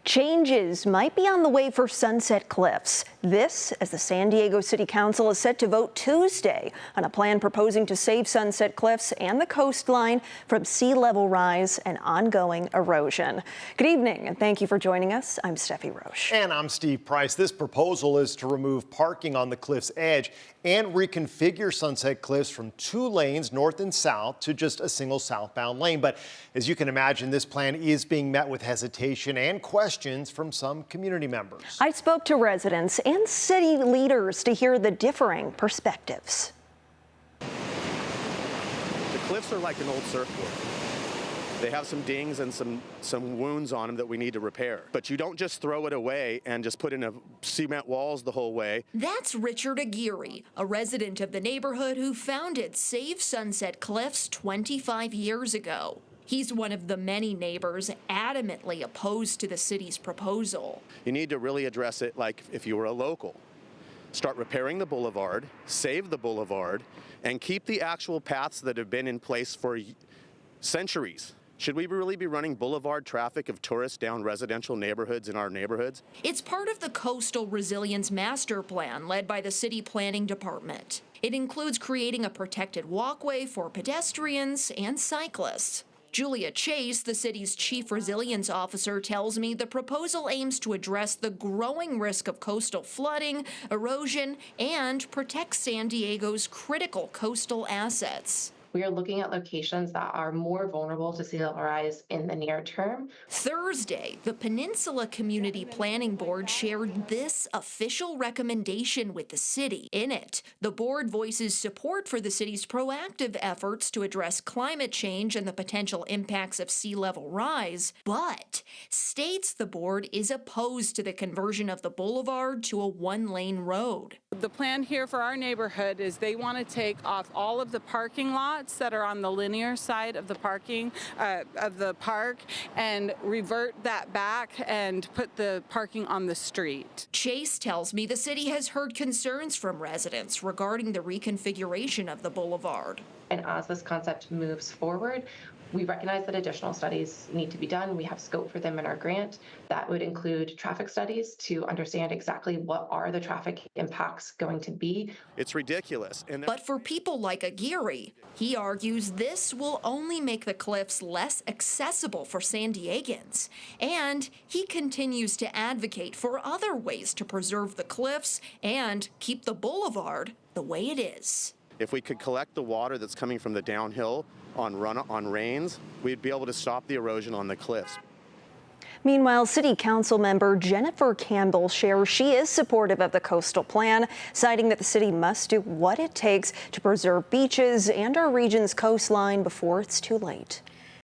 Changes might be on the way for Sunset Cliffs. This, as the San Diego City Council is set to vote Tuesday on a plan proposing to save Sunset Cliffs and the coastline from sea level rise and ongoing erosion. Good evening, and thank you for joining us. I'm Steffi Roche. And I'm Steve Price. This proposal is to remove parking on the cliff's edge and reconfigure Sunset Cliffs from 2 lanes north and south to just a single southbound lane. But as you can imagine, this plan is being met with hesitation and questions from some community members. I spoke to residents and city leaders to hear the differing perspectives. The cliffs are like an old surfboard. They have some dings and some wounds on them that we need to repair. But you don't just throw it away and just put in cement walls the whole way. That's Richard Aguirre, a resident of the neighborhood who founded Save Sunset Cliffs 25 years ago. He's one of the many neighbors adamantly opposed to the city's proposal. You need to really address it like if you were a local. Start repairing the boulevard, save the boulevard, and keep the actual paths that have been in place for centuries. Should we really be running boulevard traffic of tourists down residential neighborhoods in our neighborhoods? It's part of the Coastal Resilience Master Plan led by the City Planning Department. It includes creating a protected walkway for pedestrians and cyclists. Julia Chase, the city's chief resilience officer, tells me the proposal aims to address the growing risk of coastal flooding, erosion, and protect San Diego's critical coastal assets. We are looking at locations that are more vulnerable to sea level rise in the near term. Thursday, the Peninsula Community Planning Board shared this official recommendation with the city. In it, the board voices support for the city's proactive efforts to address climate change and the potential impacts of sea level rise, but states the board is opposed to the conversion of the boulevard to a 1-lane road. The plan here for our neighborhood is they want to take off all of the parking lots that are on the linear side of the park and revert that back and put the parking on the street. Chase tells me the city has heard concerns from residents regarding the reconfiguration of the boulevard. And as this concept moves forward, we recognize that additional studies need to be done. We have scope for them in our grant. That would include traffic studies to understand exactly what are the traffic impacts going to be. It's ridiculous. But for people like Aguirre, he argues this will only make the cliffs less accessible for San Diegans. And he continues to advocate for other ways to preserve the cliffs and keep the boulevard the way it is. If we could collect the water that's coming from the downhill on rains, we'd be able to stop the erosion on the cliffs. Meanwhile, City Council member Jennifer Campbell shares she is supportive of the coastal plan, citing that the city must do what it takes to preserve beaches and our region's coastline before it's too late.